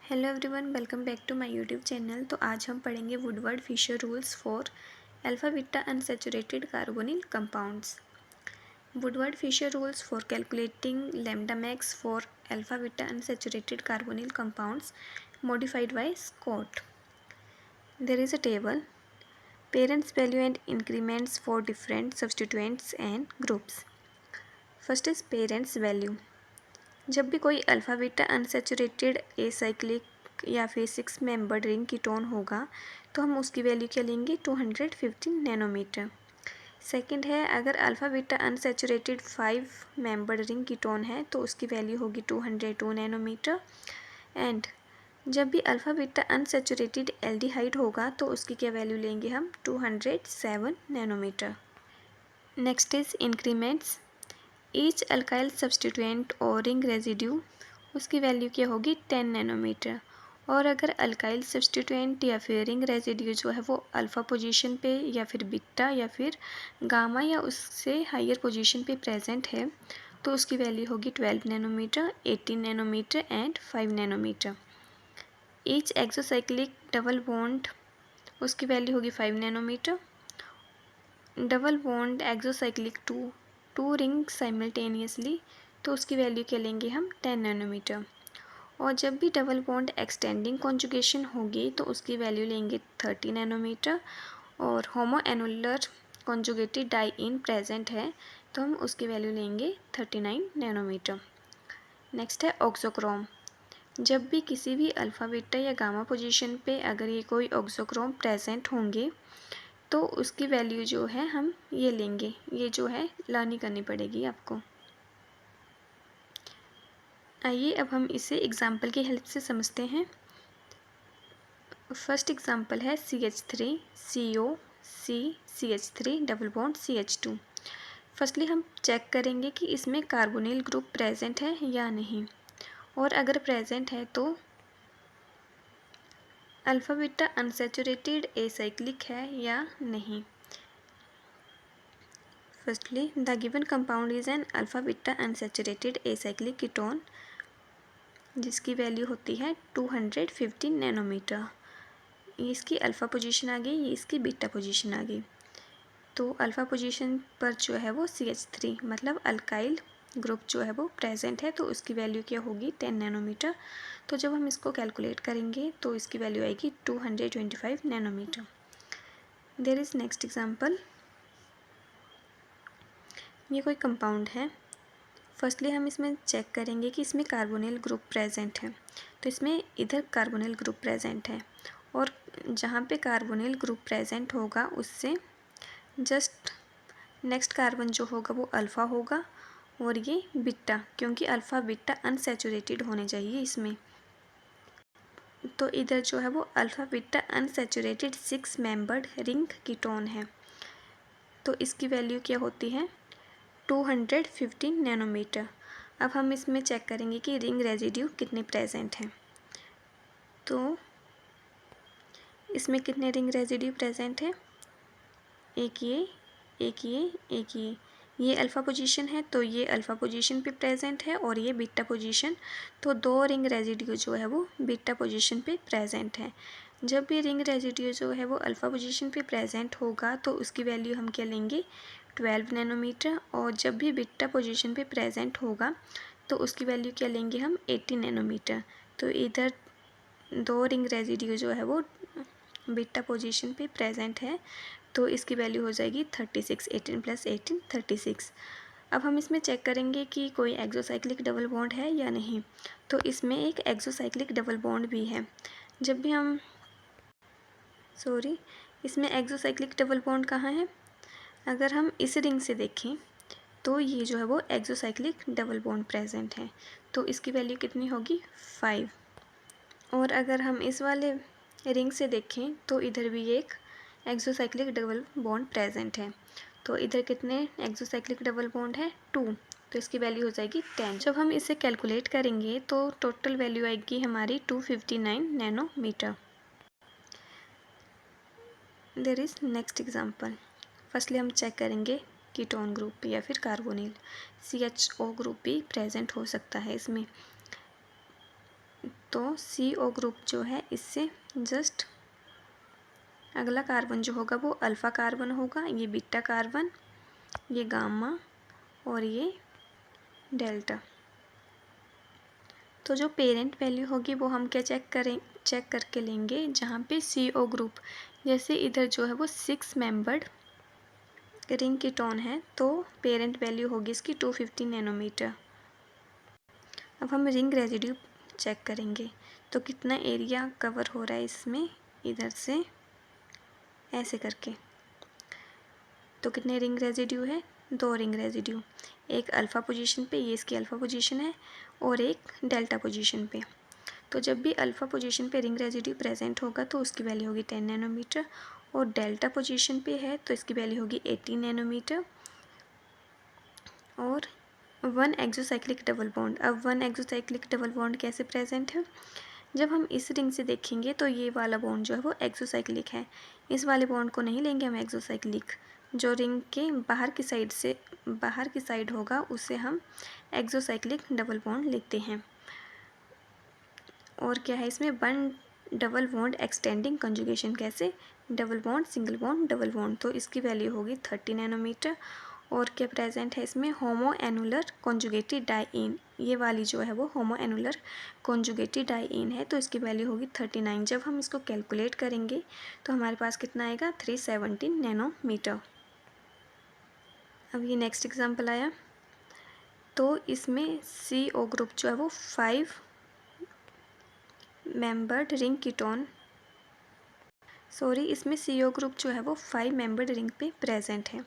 Hello everyone, welcome back to my YouTube channel. तो आज हम पढ़ेंगे Woodward Fisher rules for alpha beta unsaturated carbonyl compounds. Woodward Fisher rules for calculating lambda max for alpha beta unsaturated carbonyl compounds modified by Scott. There is a table, parents value and increments for different substituents and groups. First is parents value. जब भी कोई alpha beta unsaturated acyclic या फिर 6 membered ring ketone होगा तो हम उसकी value क्या लेंगे 215 नैनोमीटर। सेकंड है, अगर alpha beta unsaturated 5 membered ring ketone है तो उसकी वैल्यू होगी 202 नैनोमीटर। एंड जब भी अल्फ़ा बीटा अनसैचुरेटेड एल्डिहाइड होगा तो उसकी क्या वैल्यू लेंगे हम 207 nanometre. Next is increments. Each alkyl substituent और रिंग रेजिड्यू उसकी वैल्यू क्या होगी 10 नैनोमीटर। और अगर अल्काइल सब्सटीट्यूएंट या फिर रिंग रेजिड्यू जो है वो अल्फ़ा पोजीशन पे या फिर बीटा या फिर गामा या उससे हायर पोजीशन पे प्रेजेंट है तो उसकी वैल्यू होगी 12 nanometre, 18 nanometre and 5 nanometre. Each exocyclic double bond उसकी वैल्यू होगी 5 nanometre. Double bond exocyclic to ring simultaneously तो उसकी वैल्यू क्या लेंगे हम 10 नैनोमीटर। और जब भी डबल बॉन्ड एक्सटेंडिंग कॉन्जुगेशन होगी तो उसकी वैल्यू लेंगे 30 नैनोमीटर। और homo annular conjugated dye in present है तो हम उसकी वैल्यू लेंगे 39 नैनोमीटर। नेक्स्ट है ऑक्सोक्रोम। जब भी किसी भी अल्फ़ा बीटा या गामा पोजीशन पे अगर ये कोई ऑक्सोक्रोम प्रेजेंट होंगे तो उसकी वैल्यू जो है हम ये लेंगे, ये जो है लर्निंग करनी पड़ेगी आपको। आइए अब हम इसे एग्जाम्पल की हेल्प से समझते हैं। फर्स्ट एग्जाम्पल है CH3 CO C CH3 double bond CH2। Firstly हम चेक करेंगे कि इसमें कार्बोनिल ग्रुप प्रेजेंट है या नहीं, और अगर प्रेजेंट है तो अल्फ़ा बीटा अनसैचुरेटेड एसाइक्लिक है या नहीं। Firstly, the given compound is an alpha beta unsaturated acyclic ketone जिसकी वैल्यू होती है 215 नैनोमीटर। ये इसकी अल्फ़ा पोजीशन आ गई, ये इसकी बीटा पोजीशन आ गई। तो अल्फ़ा पोजीशन पर जो है वो CH3 मतलब अल्काइल ग्रुप जो है वो प्रेजेंट है तो उसकी वैल्यू क्या होगी 10 नैनोमीटर। तो जब हम इसको कैलकुलेट करेंगे तो इसकी वैल्यू आएगी 225 nanometre. There is next example. ये कोई कंपाउंड है। फर्स्टली हम इसमें चेक करेंगे कि इसमें कार्बोनिल ग्रुप प्रेजेंट है तो इसमें इधर कार्बोनिल ग्रुप प्रेजेंट है और जहाँ पे कार्बोनिल ग्रुप प्रेजेंट होगा उससे जस्ट नेक्स्ट कार्बन जो होगा वो अल्फ़ा होगा और ये बीटा, क्योंकि अल्फ़ा बीटा अनसैचुरेटेड होने चाहिए इसमें। तो इधर जो है वो alpha beta unsaturated 6 membered ring ketone है तो इसकी वैल्यू क्या होती है 215 नैनोमीटर। अब हम इसमें चेक करेंगे कि रिंग रेजिड्यू कितने प्रेजेंट हैं। तो इसमें कितने रिंग रेजिड्यू प्रेजेंट है, एक ये, एक ये, एक ये अल्फ़ा पोजीशन है तो ये अल्फ़ा पोजीशन पे प्रेजेंट है और ये बीटा पोजीशन, तो 2 रिंग रेजिड्यू जो है वो बीटा पोजीशन पे प्रेजेंट है। जब भी रिंग रेजिड्यू जो है वो अल्फ़ा पोजीशन पे प्रेजेंट होगा तो उसकी वैल्यू हम क्या लेंगे 12 नैनोमीटर। और जब भी बीटा पोजीशन पे प्रेजेंट होगा तो उसकी वैल्यू क्या लेंगे हम 80 नैनोमीटर। तो इधर 2 रिंग रेजिड्यू जो है वो बीटा पोजीशन पे प्रेजेंट है तो इसकी वैल्यू हो जाएगी 36, 18 + 18 36। अब हम इसमें चेक करेंगे कि कोई एक्सोसाइक्लिक डबल बॉन्ड है या नहीं। तो इसमें एक एक्सोसाइक्लिक डबल बॉन्ड भी है। जब भी हम इसमें एक्सोसाइक्लिक डबल बॉन्ड कहाँ है, अगर हम इस रिंग से देखें तो ये जो है वो एक्सोसाइक्लिक डबल बॉन्ड प्रेजेंट है तो इसकी वैल्यू कितनी होगी 5। और अगर हम इस वाले रिंग से देखें तो इधर भी एक एक्सोसाइक्लिक डबल बॉन्ड प्रेजेंट है तो इधर कितने एक्सोसाइक्लिक डबल बॉन्ड है 2, तो इसकी वैल्यू हो जाएगी 10। जब हम इसे कैलकुलेट करेंगे तो टोटल वैल्यू आएगी हमारी 259 nanometre. There is next example. Firstly हम चेक करेंगे कीटोन ग्रुप या फिर कार्बोनिल, CHO ग्रुप भी प्रेजेंट हो सकता है इसमें। तो CO ग्रुप जो है इससे जस्ट अगला कार्बन जो होगा वो अल्फ़ा कार्बन होगा, ये बीटा कार्बन, ये गामा और ये डेल्टा। तो जो पेरेंट वैल्यू होगी वो हम क्या चेक करके लेंगे, जहाँ पे CO ग्रुप जैसे इधर जो है वो 6 मेंबर्ड रिंग कीटोन है, तो पेरेंट वैल्यू होगी इसकी 250 नैनोमीटर। अब हम रिंग रेजिड्यू चेक करेंगे, तो कितना एरिया कवर हो रहा है इसमें इधर से ऐसे करके। तो कितने रिंग रेजिड्यू है, 2 रिंग रेजिड्यू, एक अल्फ़ा पोजीशन पे, ये इसकी अल्फ़ा पोजीशन है, और एक डेल्टा पोजीशन पे। तो जब भी अल्फ़ा पोजीशन पे रिंग रेजिड्यू प्रेजेंट होगा तो उसकी वैल्यू होगी 10 नैनोमीटर, और डेल्टा पोजीशन पे है तो इसकी वैल्यू होगी 18 नैनोमीटर। और 1 एक्सोसाइक्लिक डबल बॉन्ड, अब 1 एक्सोसाइक्लिक डबल बॉन्ड कैसे प्रेजेंट है, जब हम इस रिंग से देखेंगे तो ये वाला बॉन्ड जो है वो एक्सोसाइक्लिक है, इस वाले बॉन्ड को नहीं लेंगे हम एक्सोसाइक्लिक। जो रिंग के बाहर की साइड होगा उसे हम एक्सोसाइक्लिक डबल बॉन्ड लेते हैं। और क्या है इसमें 1 डबल बॉन्ड एक्सटेंडिंग कंजुगेशन, कैसे, double bond single bond double bond, तो इसकी वैल्यू होगी 30 नैनोमीटर। और क्या प्रेजेंट है इसमें, होमो एनुलर कॉन्जुगेटेड डाइईन, ये वाली जो है वो होमो एनुलर कॉन्जुगेटेड डाइईन है, तो इसकी वैल्यू होगी 39। जब हम इसको कैलकुलेट करेंगे तो हमारे पास कितना आएगा, 317 नैनोमीटर। अब ये नेक्स्ट एग्जांपल आया, तो इसमें CO ग्रुप जो है वो 5 मेंबर्ड रिंग कीटोन, इसमें CO ग्रुप जो है वो 5 मेंबर्ड रिंग पे प्रेजेंट है,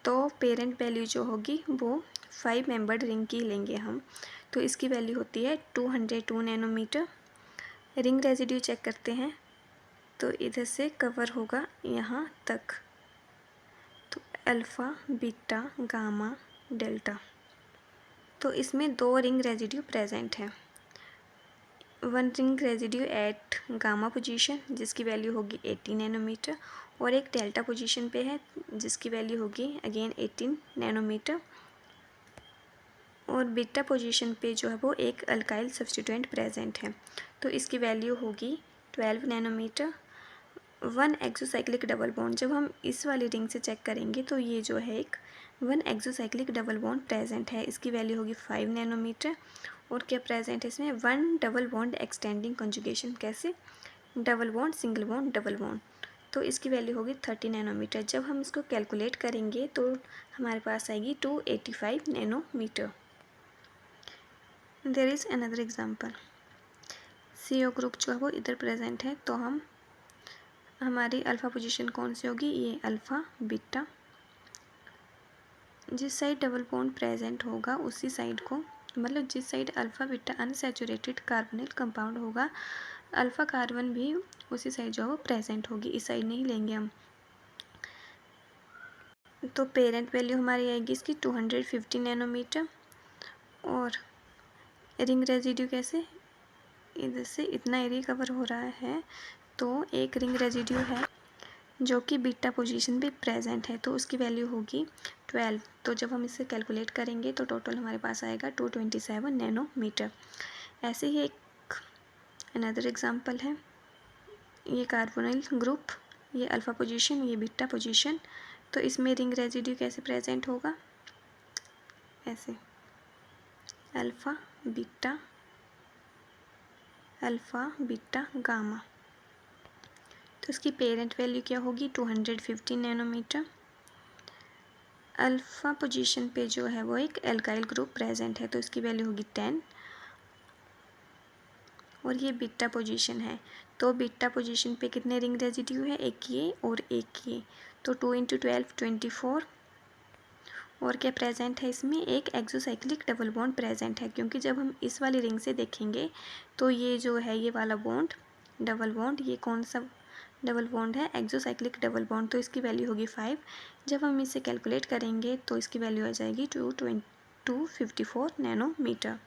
तो पेरेंट वैल्यू जो होगी वो 5 मेंबर्ड रिंग की लेंगे हम, तो इसकी वैल्यू होती है 202 नैनोमीटर। रिंग रेजिड्यू चेक करते हैं, तो इधर से कवर होगा यहाँ तक, तो अल्फ़ा बीटा गामा डेल्टा, तो इसमें 2 रिंग रेजिड्यू प्रेजेंट है। 1 ring residue at gamma position जिसकी वैल्यू होगी 80 नैनोमीटर, और एक डेल्टा पोजीशन पे है जिसकी वैल्यू होगी अगेन 18 नैनोमीटर, और बीटा पोजीशन पे जो है वो एक अल्काइल सब्स्टिट्यूएंट प्रेजेंट है, तो इसकी वैल्यू होगी 12 नैनोमीटर। 1 एक्सोसाइक्लिक डबल बॉन्ड, जब हम इस वाली रिंग से चेक करेंगे तो ये जो है एक 1 एक्सोसाइक्लिक डबल बॉन्ड प्रेजेंट है, इसकी वैल्यू होगी 5 नैनोमीटर। और क्या प्रेजेंट है इसमें, 1 डबल बॉन्ड एक्सटेंडिंग कंजुगेशन, कैसे, double bond single bond double bond, तो इसकी वैल्यू होगी 30 नैनोमीटर। जब हम इसको कैलकुलेट करेंगे तो हमारे पास आएगी 285 nanometre. There is another example, CO group जो है वो इधर प्रेजेंट है, तो हमारी अल्फ़ा पोजीशन कौन सी होगी, ये अल्फ़ा बीटा, जिस साइड डबल बॉन्ड प्रेजेंट होगा उसी साइड को, मतलब जिस side alpha beta unsaturated carbonyl compound होगा, अल्फ़ा कार्बन भी उसी साइड जो है वो प्रेजेंट होगी, इस साइड नहीं लेंगे हम। तो पेरेंट वैल्यू हमारी आएगी इसकी 250 नैनोमीटर, और रिंग रेजिड्यू कैसे, इधर से इतना एरिया कवर हो रहा है, तो एक रिंग रेजिड्यू है जो कि बीटा पोजीशन पे प्रेजेंट है, तो उसकी वैल्यू होगी 12। तो जब हम इसे कैलकुलेट करेंगे तो टोटल हमारे पास आएगा 227 नैनोमीटर। ऐसे ही एक अनदर एग्जांपल है, ये कार्बोनिल ग्रुप, ये अल्फ़ा पोजीशन, ये बीटा पोजीशन, तो इसमें रिंग रेजिड्यू कैसे प्रेजेंट होगा, ऐसे अल्फ़ा बीटा गामा, तो इसकी पेरेंट वैल्यू क्या होगी, 250 नैनोमीटर। अल्फ़ा पोजीशन पे जो है वो एक एल्काइल ग्रुप प्रेजेंट है, तो इसकी वैल्यू होगी 10, और ये बीटा पोजीशन है, तो बीटा पोजीशन पे कितने रिंग रेजिड्यू है, एक ये और एक ये, तो 2 × 12 24। और क्या प्रेजेंट है इसमें, एक एक्सोसाइक्लिक डबल बॉन्ड प्रेजेंट है, क्योंकि जब हम इस वाली रिंग से देखेंगे तो ये जो है ये वाला बॉन्ड डबल बॉन्ड, ये कौन सा डबल बॉन्ड है, एक्सोसाइक्लिक डबल बॉन्ड, तो इसकी वैल्यू होगी 5। जब हम इसे कैलकुलेट करेंगे तो इसकी वैल्यू आ जाएगी 254 नैनोमीटर।